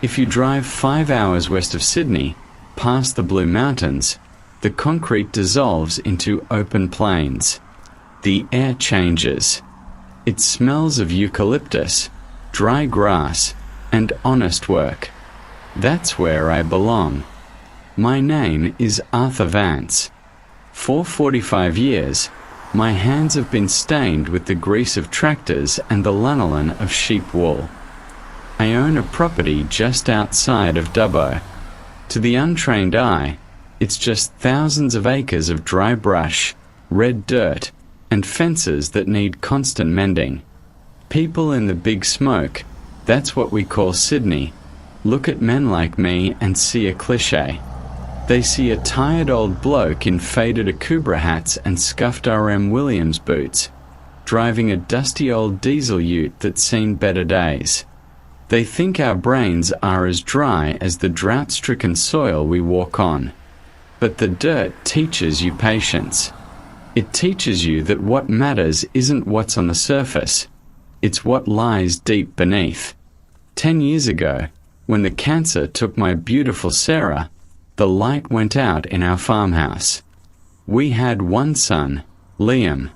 If you drive 5 hours west of Sydney, past the Blue Mountains, the concrete dissolves into open plains. The air changes. It smells of eucalyptus, dry grass, and honest work. That's where I belong. My name is Arthur Vance. For 45 years, my hands have been stained with the grease of tractors and the lanolin of sheep wool. I own a property just outside of Dubbo. To the untrained eye, it's just thousands of acres of dry brush, red dirt, and fences that need constant mending. People in the big smoke, that's what we call Sydney, look at men like me and see a cliché. They see a tired old bloke in faded Akubra hats and scuffed R.M. Williams boots, driving a dusty old diesel ute that's seen better days. They think our brains are as dry as the drought-stricken soil we walk on. But the dirt teaches you patience. It teaches you that what matters isn't what's on the surface, it's what lies deep beneath. 10 years ago, when the cancer took my beautiful Sarah, the light went out in our farmhouse. We had one son, Liam.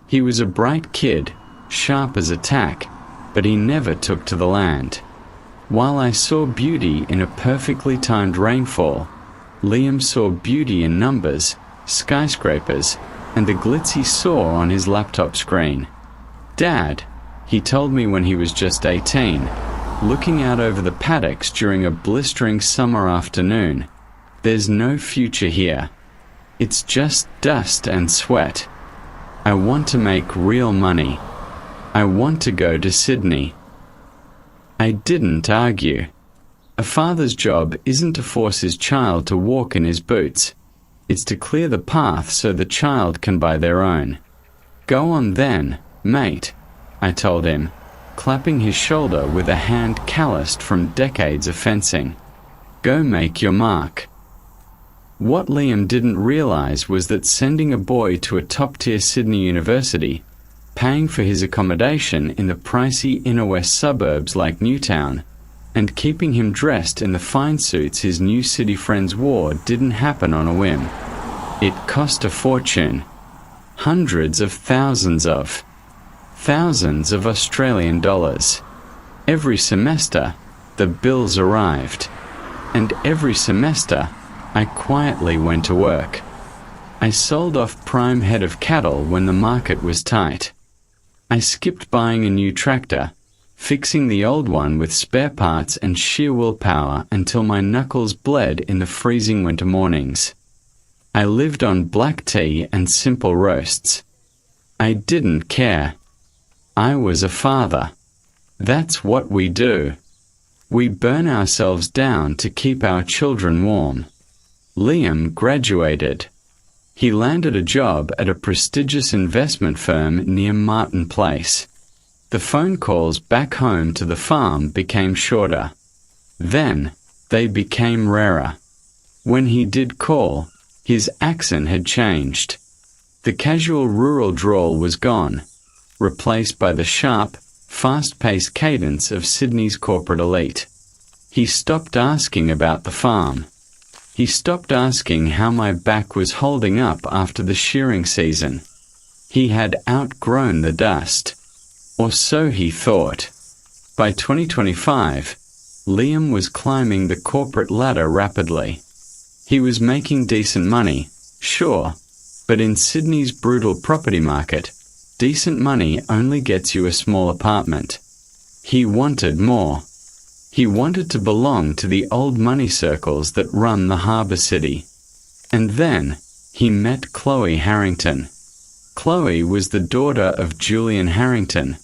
He was a bright kid, sharp as a tack, but he never took to the land. While I saw beauty in a perfectly timed rainfall, Liam saw beauty in numbers, skyscrapers, and the glitz he saw on his laptop screen. Dad, he told me when he was just 18, looking out over the paddocks during a blistering summer afternoon, there's no future here. It's just dust and sweat. I want to make real money. I want to go to Sydney. I didn't argue. A father's job isn't to force his child to walk in his boots. It's to clear the path so the child can buy their own. Go on then, mate, I told him, clapping his shoulder with a hand calloused from decades of fencing. Go make your mark. What Liam didn't realize was that sending a boy to a top-tier Sydney university, paying for his accommodation in the pricey inner west suburbs like Newtown, and keeping him dressed in the fine suits his new city friends wore didn't happen on a whim. It cost a fortune. Hundreds of thousands of Australian dollars. Every semester, the bills arrived. And every semester, I quietly went to work. I sold off prime head of cattle when the market was tight. I skipped buying a new tractor, fixing the old one with spare parts and sheer willpower until my knuckles bled in the freezing winter mornings. I lived on black tea and simple roasts. I didn't care. I was a father. That's what we do. We burn ourselves down to keep our children warm. Liam graduated. He landed a job at a prestigious investment firm near Martin Place. The phone calls back home to the farm became shorter. Then, they became rarer. When he did call, his accent had changed. The casual rural drawl was gone, replaced by the sharp, fast-paced cadence of Sydney's corporate elite. He stopped asking about the farm. He stopped asking how my back was holding up after the shearing season. He had outgrown the dust. Or so he thought. By 2025, Liam was climbing the corporate ladder rapidly. He was making decent money, sure, but in Sydney's brutal property market, decent money only gets you a small apartment. He wanted more. He wanted to belong to the old money circles that run the harbour city. And then he met Chloe Harrington. Chloe was the daughter of Julian Harrington,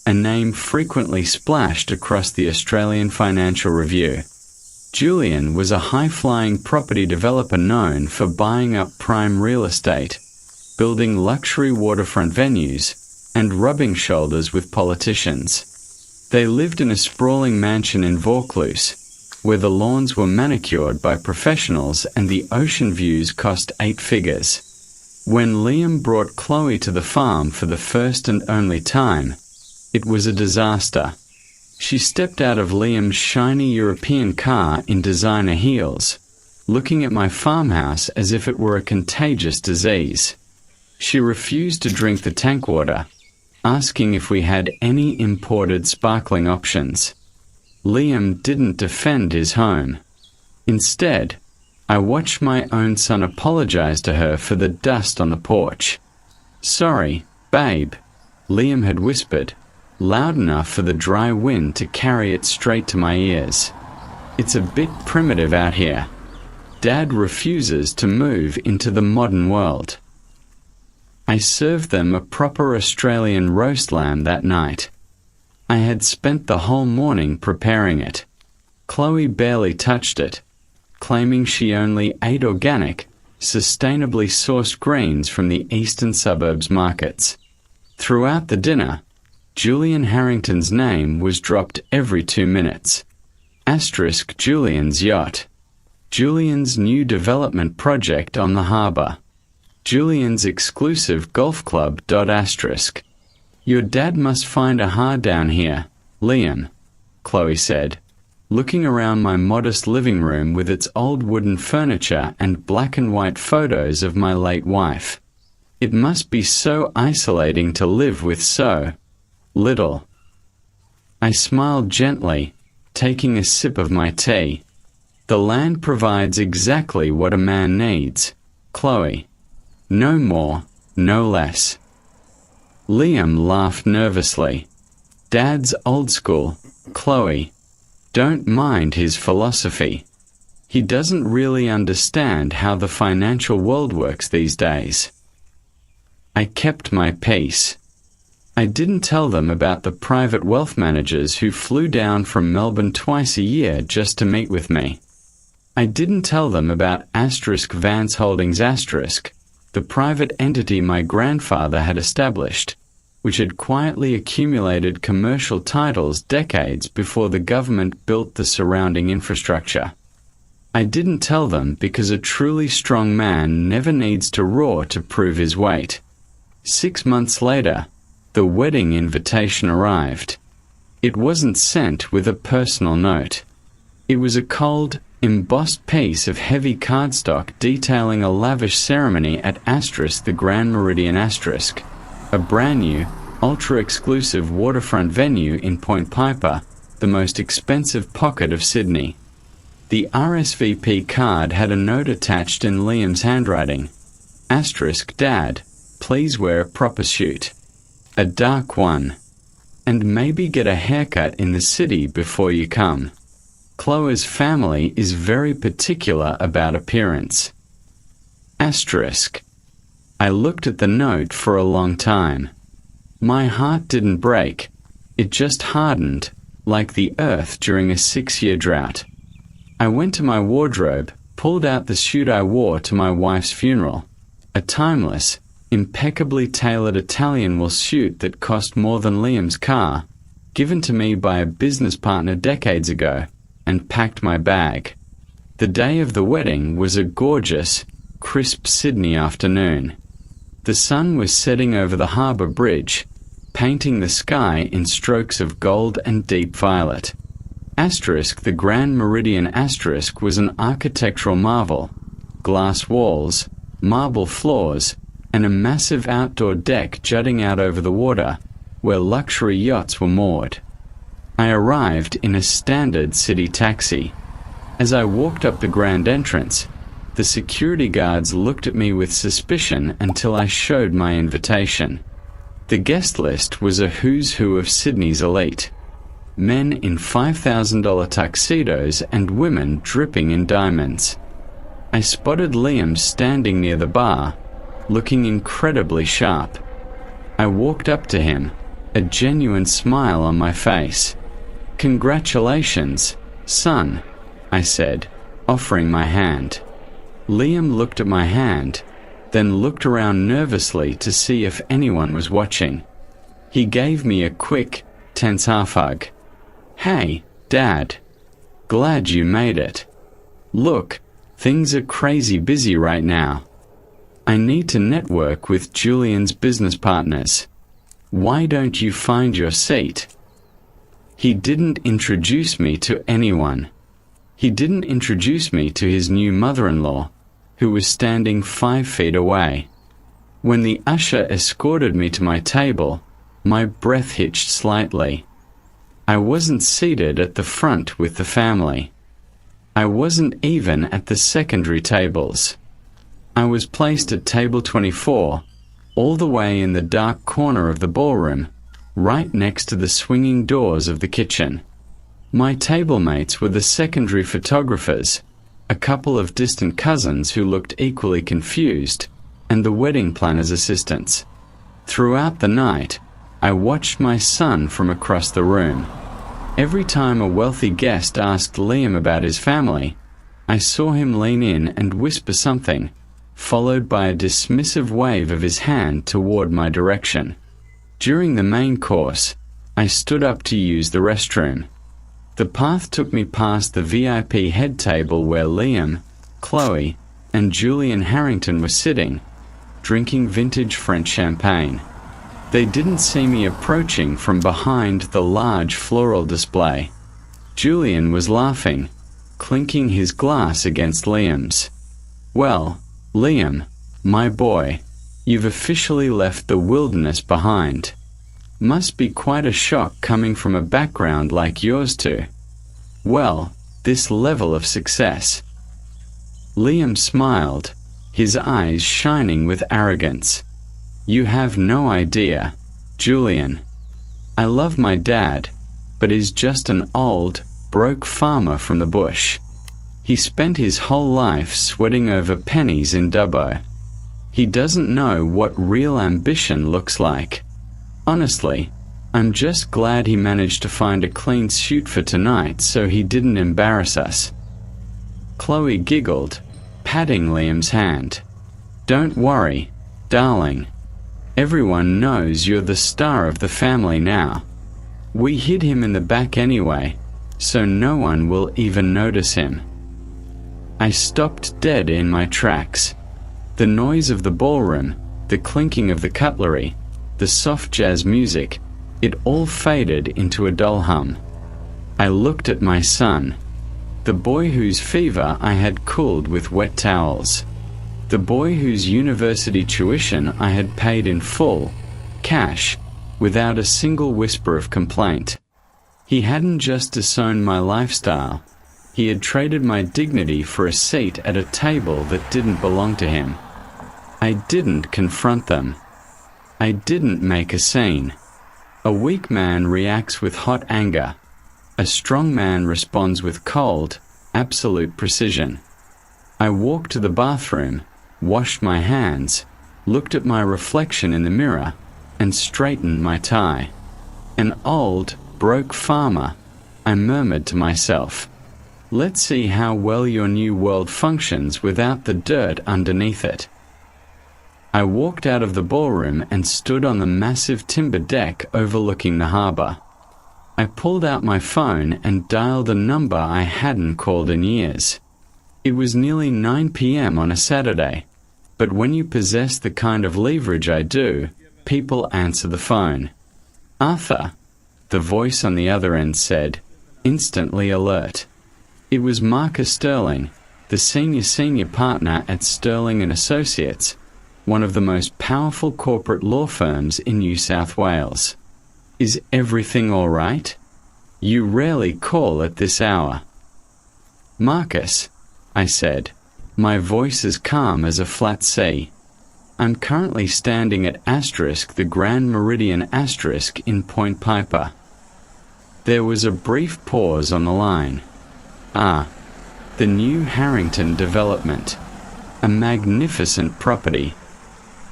a name frequently splashed across the Australian Financial Review. Julian was a high-flying property developer known for buying up prime real estate, building luxury waterfront venues, and rubbing shoulders with politicians. They lived in a sprawling mansion in Vaucluse, where the lawns were manicured by professionals and the ocean views cost 8 figures. When Liam brought Chloe to the farm for the first and only time, it was a disaster. She stepped out of Liam's shiny European car in designer heels, looking at my farmhouse as if it were a contagious disease. She refused to drink the tank water, asking if we had any imported sparkling options. Liam didn't defend his home. Instead, I watched my own son apologize to her for the dust on the porch. "Sorry, babe," Liam had whispered, loud enough for the dry wind to carry it straight to my ears. "It's a bit primitive out here. Dad refuses to move into the modern world." I served them a proper Australian roast lamb that night. I had spent the whole morning preparing it. Chloe barely touched it, claiming she only ate organic, sustainably sourced greens from the eastern suburbs markets. Throughout the dinner, Julian Harrington's name was dropped every 2 minutes. Asterisk Julian's yacht. Julian's new development project on the harbour. Julian's exclusive golf club. Asterisk. "Your dad must find a hard down here, Liam," Chloe said, looking around my modest living room with its old wooden furniture and black and white photos of my late wife. "It must be so isolating to live with so little." I smiled gently, taking a sip of my tea. "The land provides exactly what a man needs, Chloe. No more, no less." Liam laughed nervously. "Dad's old school, Chloe. Don't mind his philosophy. He doesn't really understand how the financial world works these days." I kept my peace. I didn't tell them about the private wealth managers who flew down from Melbourne twice a year just to meet with me. I didn't tell them about Vance Holdings the private entity my grandfather had established, which had quietly accumulated commercial titles decades before the government built the surrounding infrastructure. I didn't tell them because a truly strong man never needs to roar to prove his weight. 6 months later, the wedding invitation arrived. It wasn't sent with a personal note. It was a cold, embossed piece of heavy cardstock detailing a lavish ceremony at the Grand Meridian a brand new, ultra-exclusive waterfront venue in Point Piper, the most expensive pocket of Sydney. The RSVP card had a note attached in Liam's handwriting. "Dad, please wear a proper suit. A dark one. And maybe get a haircut in the city before you come. Chloe's family is very particular about appearance." I looked at the note for a long time. My heart didn't break. It just hardened, like the earth during a 6-year drought. I went to my wardrobe, pulled out the suit I wore to my wife's funeral, a timeless, impeccably tailored Italian wool suit that cost more than Liam's car, given to me by a business partner decades ago, and packed my bag. The day of the wedding was a gorgeous, crisp Sydney afternoon. The sun was setting over the harbour bridge, painting the sky in strokes of gold and deep violet. The Grand Meridian was an architectural marvel. Glass walls, marble floors, and a massive outdoor deck jutting out over the water, where luxury yachts were moored. I arrived in a standard city taxi. As I walked up the grand entrance, the security guards looked at me with suspicion until I showed my invitation. The guest list was a who's who of Sydney's elite. Men in $5,000 tuxedos and women dripping in diamonds. I spotted Liam standing near the bar, looking incredibly sharp. I walked up to him, a genuine smile on my face. "Congratulations, son," I said, offering my hand. Liam looked at my hand, then looked around nervously to see if anyone was watching. He gave me a quick, tense half hug. "Hey, Dad. Glad you made it. Look, things are crazy busy right now. I need to network with Julian's business partners. Why don't you find your seat?" He didn't introduce me to anyone. He didn't introduce me to his new mother-in-law, who was standing 5 feet away. When the usher escorted me to my table, my breath hitched slightly. I wasn't seated at the front with the family. I wasn't even at the secondary tables. I was placed at table 24, all the way in the dark corner of the ballroom, right next to the swinging doors of the kitchen. My table mates were the secondary photographers, a couple of distant cousins who looked equally confused, and the wedding planner's assistants. Throughout the night, I watched my son from across the room. Every time a wealthy guest asked Liam about his family, I saw him lean in and whisper something, followed by a dismissive wave of his hand toward my direction. During the main course, I stood up to use the restroom. The path took me past the VIP head table where Liam, Chloe, and Julian Harrington were sitting, drinking vintage French champagne. They didn't see me approaching from behind the large floral display. Julian was laughing, clinking his glass against Liam's. "Well, Liam, my boy, you've officially left the wilderness behind. Must be quite a shock coming from a background like yours too. Well, this level of success." Liam smiled, his eyes shining with arrogance. "You have no idea, Julian. I love my dad, but he's just an old, broke farmer from the bush. He spent his whole life sweating over pennies in Dubbo. He doesn't know what real ambition looks like. Honestly, I'm just glad he managed to find a clean suit for tonight so he didn't embarrass us." Chloe giggled, patting Liam's hand. "Don't worry, darling. Everyone knows you're the star of the family now. We hid him in the back anyway, so no one will even notice him." I stopped dead in my tracks. The noise of the ballroom, the clinking of the cutlery, the soft jazz music, it all faded into a dull hum. I looked at my son, the boy whose fever I had cooled with wet towels. The boy whose university tuition I had paid in full, cash, without a single whisper of complaint. He hadn't just disowned my lifestyle, he had traded my dignity for a seat at a table that didn't belong to him. I didn't confront them. I didn't make a scene. A weak man reacts with hot anger. A strong man responds with cold, absolute precision. I walked to the bathroom, washed my hands, looked at my reflection in the mirror, and straightened my tie. "An old, broke farmer," I murmured to myself. "Let's see how well your new world functions without the dirt underneath it." I walked out of the ballroom and stood on the massive timber deck overlooking the harbor. I pulled out my phone and dialed a number I hadn't called in years. It was nearly 9 p.m. on a Saturday, but when you possess the kind of leverage I do, people answer the phone. "Arthur," the voice on the other end said, instantly alert. It was Marcus Sterling, the senior partner at Sterling & Associates, one of the most powerful corporate law firms in New South Wales. "Is everything all right? You rarely call at this hour." "Marcus," I said, my voice as calm as a flat sea. "I'm currently standing at the Grand Meridian in Point Piper." There was a brief pause on the line. "Ah, the new Harrington development. A magnificent property.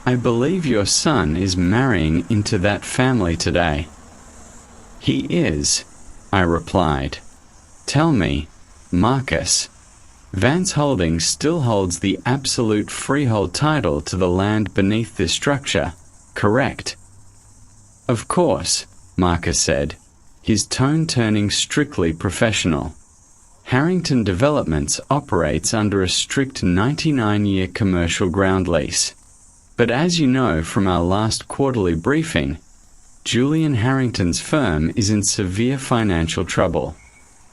I believe your son is marrying into that family today." "He is," I replied. "Tell me, Marcus, Vance Holdings still holds the absolute freehold title to the land beneath this structure, correct?" "Of course," Marcus said, his tone turning strictly professional. "Harrington Developments operates under a strict 99-year commercial ground lease. But as you know from our last quarterly briefing, Julian Harrington's firm is in severe financial trouble.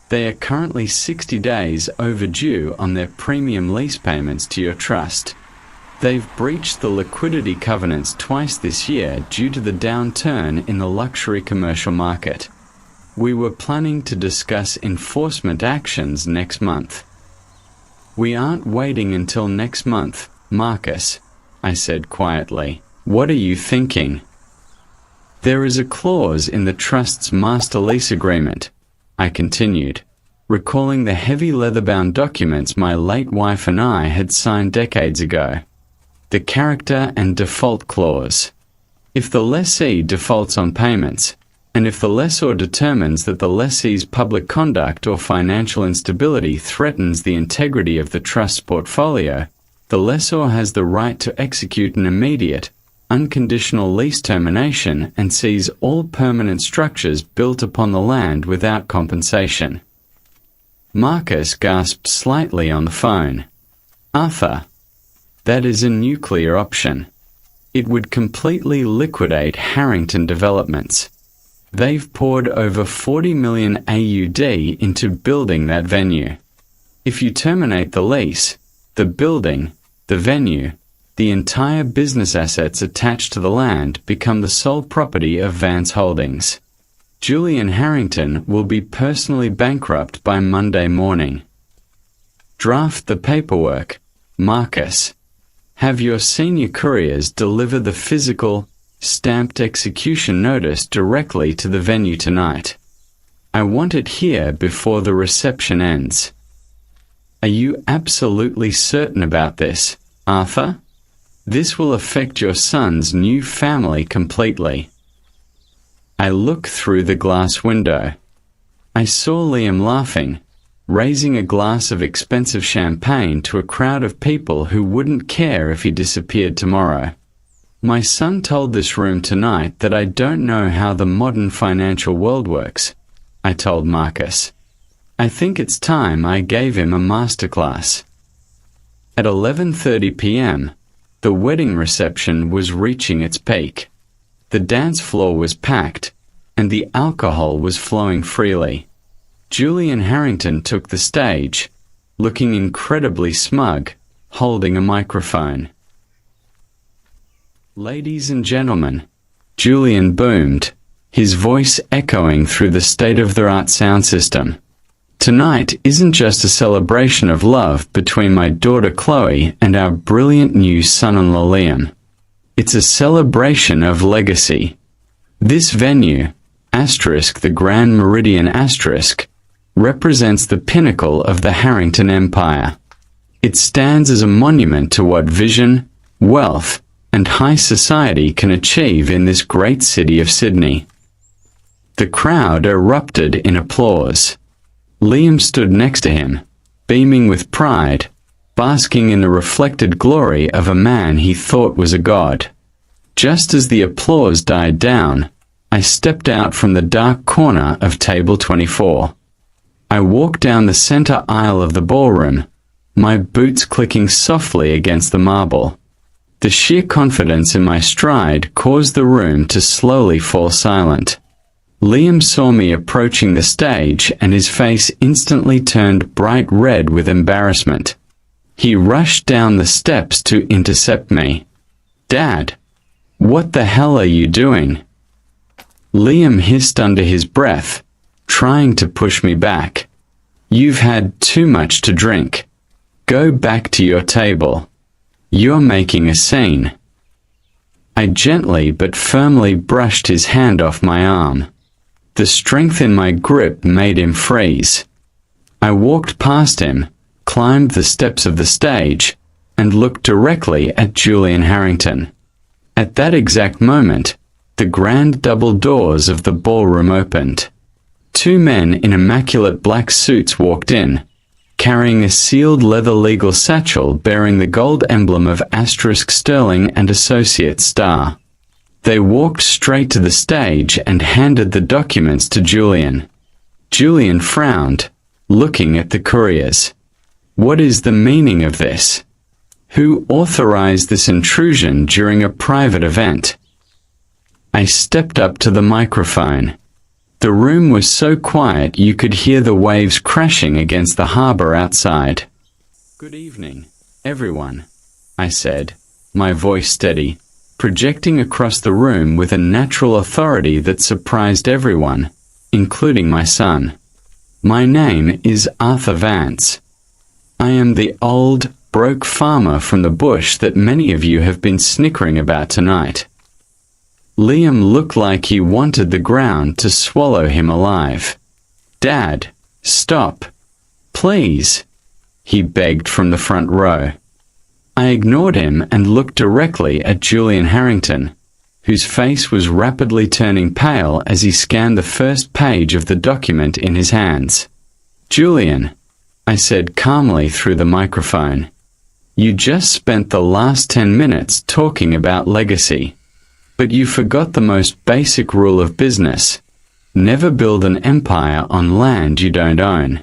They are currently 60 days overdue on their premium lease payments to your trust. They've breached the liquidity covenants twice this year due to the downturn in the luxury commercial market. We were planning to discuss enforcement actions next month. We aren't waiting until next month, Marcus, I said quietly. What are you thinking? There is a clause in the trust's master lease agreement, I continued, recalling the heavy leather-bound documents my late wife and I had signed decades ago. The character and default clause. If the lessee defaults on payments, and if the lessor determines that the lessee's public conduct or financial instability threatens the integrity of the trust's portfolio, the lessor has the right to execute an immediate, unconditional lease termination and seize all permanent structures built upon the land without compensation. Marcus gasped slightly on the phone. Arthur, that is a nuclear option. It would completely liquidate Harrington Developments. They've poured over 40 million AUD into building that venue. If you terminate the lease, the building, the venue, the entire business assets attached to the land become the sole property of Vance Holdings. Julian Harrington will be personally bankrupt by Monday morning. Draft the paperwork, Marcus. Have your senior couriers deliver the physical, stamped execution notice directly to the venue tonight. I want it here before the reception ends. Are you absolutely certain about this, Arthur? This will affect your son's new family completely. I looked through the glass window. I saw Liam laughing, raising a glass of expensive champagne to a crowd of people who wouldn't care if he disappeared tomorrow. My son told this room tonight that I don't know how the modern financial world works, I told Marcus. I think it's time I gave him a masterclass. At 11:30 p.m., the wedding reception was reaching its peak. The dance floor was packed, and the alcohol was flowing freely. Julian Harrington took the stage, looking incredibly smug, holding a microphone. Ladies and gentlemen, Julian boomed, his voice echoing through the state-of-the-art sound system. Tonight isn't just a celebration of love between my daughter Chloe and our brilliant new son-in-law Liam. It's a celebration of legacy. This venue, the Grand Meridian *, represents the pinnacle of the Harrington Empire. It stands as a monument to what vision, wealth, and high society can achieve in this great city of Sydney. The crowd erupted in applause. Liam stood next to him, beaming with pride, basking in the reflected glory of a man he thought was a god. Just as the applause died down, I stepped out from the dark corner of table 24. I walked down the center aisle of the ballroom, my boots clicking softly against the marble. The sheer confidence in my stride caused the room to slowly fall silent. Liam saw me approaching the stage and his face instantly turned bright red with embarrassment. He rushed down the steps to intercept me. "Dad, what the hell are you doing?" Liam hissed under his breath, trying to push me back. "You've had too much to drink. Go back to your table. You're making a scene." I gently but firmly brushed his hand off my arm. The strength in my grip made him freeze. I walked past him, climbed the steps of the stage, and looked directly at Julian Harrington. At that exact moment, the grand double doors of the ballroom opened. Two men in immaculate black suits walked in, carrying a sealed leather legal satchel bearing the gold emblem of *Sterling and Associates star. They walked straight to the stage and handed the documents to Julian. Julian frowned, looking at the couriers. "What is the meaning of this? Who authorized this intrusion during a private event?" I stepped up to the microphone. The room was so quiet you could hear the waves crashing against the harbor outside. "Good evening, everyone," I said, my voice steady, projecting across the room with a natural authority that surprised everyone, including my son. "My name is Arthur Vance. I am the old, broke farmer from the bush that many of you have been snickering about tonight." Liam looked like he wanted the ground to swallow him alive. "Dad, stop. Please," he begged from the front row. I ignored him and looked directly at Julian Harrington, whose face was rapidly turning pale as he scanned the first page of the document in his hands. "Julian," I said calmly through the microphone, "you just spent the last 10 minutes talking about legacy. But you forgot the most basic rule of business. Never build an empire on land you don't own.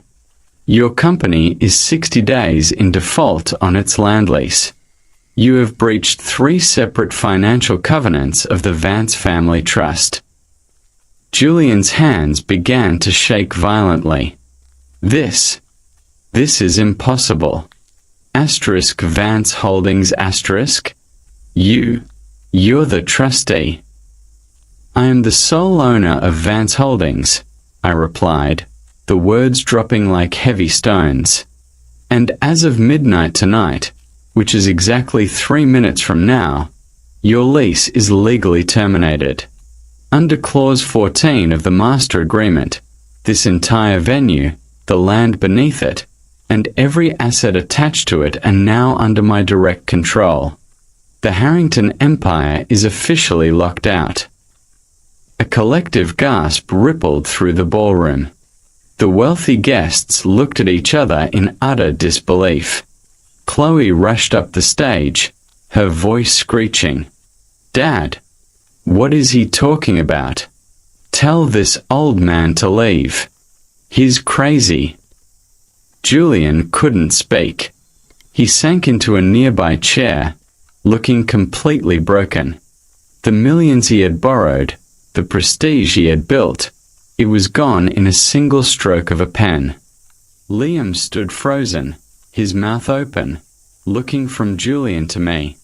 Your company is 60 days in default on its land lease. You have breached 3 separate financial covenants of the Vance family trust." Julian's hands began to shake violently. This is impossible. Asterisk Vance Holdings asterisk. You're the trustee." "I am the sole owner of Vance Holdings," I replied, the words dropping like heavy stones. "And as of midnight tonight, which is exactly 3 minutes from now, your lease is legally terminated. Under Clause 14 of the Master Agreement, this entire venue, the land beneath it, and every asset attached to it are now under my direct control. The Harrington Empire is officially locked out." A collective gasp rippled through the ballroom. The wealthy guests looked at each other in utter disbelief. Chloe rushed up the stage, her voice screeching, "Dad, what is he talking about? Tell this old man to leave. He's crazy." Julian couldn't speak. He sank into a nearby chair, looking completely broken. The millions he had borrowed, the prestige he had built, it was gone in a single stroke of a pen. Liam stood frozen, his mouth open, looking from Julian to me.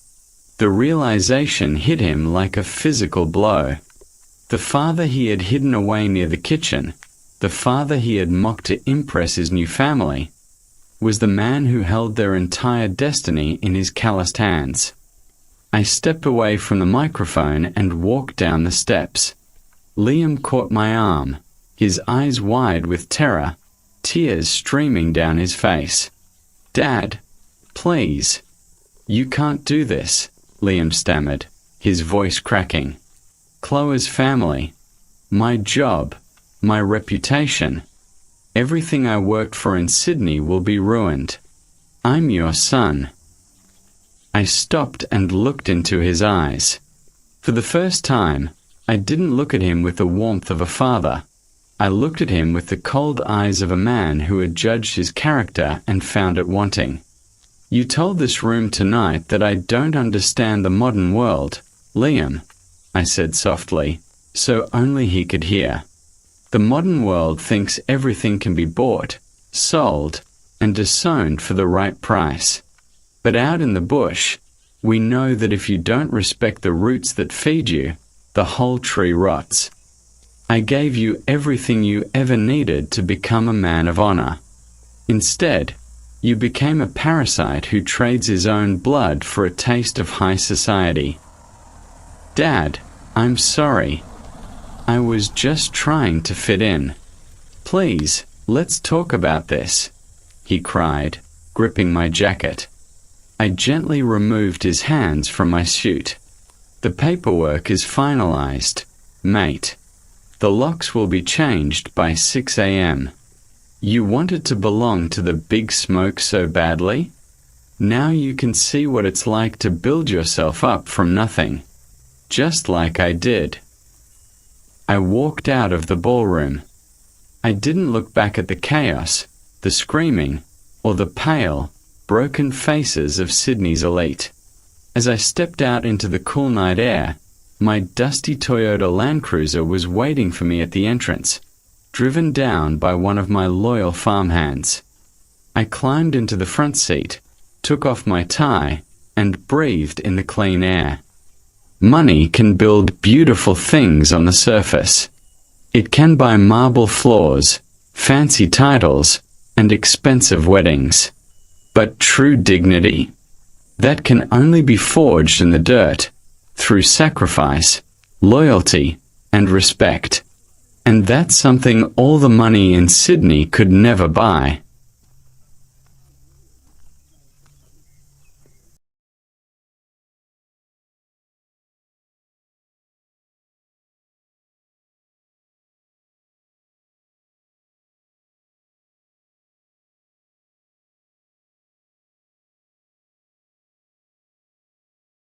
The realization hit him like a physical blow. The father he had hidden away near the kitchen, the father he had mocked to impress his new family, was the man who held their entire destiny in his calloused hands. I stepped away from the microphone and walked down the steps. Liam caught my arm, his eyes wide with terror, tears streaming down his face. "Dad, please. You can't do this," Liam stammered, his voice cracking. "Chloe's family, my job, my reputation, everything I worked for in Sydney will be ruined. I'm your son." I stopped and looked into his eyes. For the first time, I didn't look at him with the warmth of a father. I looked at him with the cold eyes of a man who had judged his character and found it wanting. "You told this room tonight that I don't understand the modern world, Liam," I said softly, so only he could hear. "The modern world thinks everything can be bought, sold, and disowned for the right price. But out in the bush, we know that if you don't respect the roots that feed you, the whole tree rots. I gave you everything you ever needed to become a man of honor. Instead, you became a parasite who trades his own blood for a taste of high society." "Dad, I'm sorry. I was just trying to fit in. Please, let's talk about this," he cried, gripping my jacket. I gently removed his hands from my suit. "The paperwork is finalized, mate. The locks will be changed by 6 a.m. You wanted to belong to the big smoke so badly? Now you can see what it's like to build yourself up from nothing, just like I did." I walked out of the ballroom. I didn't look back at the chaos, the screaming, or the pale, broken faces of Sydney's elite. As I stepped out into the cool night air, My dusty Toyota Land Cruiser was waiting for me at the entrance, driven down by one of my loyal farmhands. I climbed into the front seat, took off my tie, and breathed in the clean air. Money can build beautiful things on the surface. It can buy marble floors, fancy titles, and expensive weddings. But true dignity, that can only be forged in the dirt, through sacrifice, loyalty, and respect. And that's something all the money in Sydney could never buy.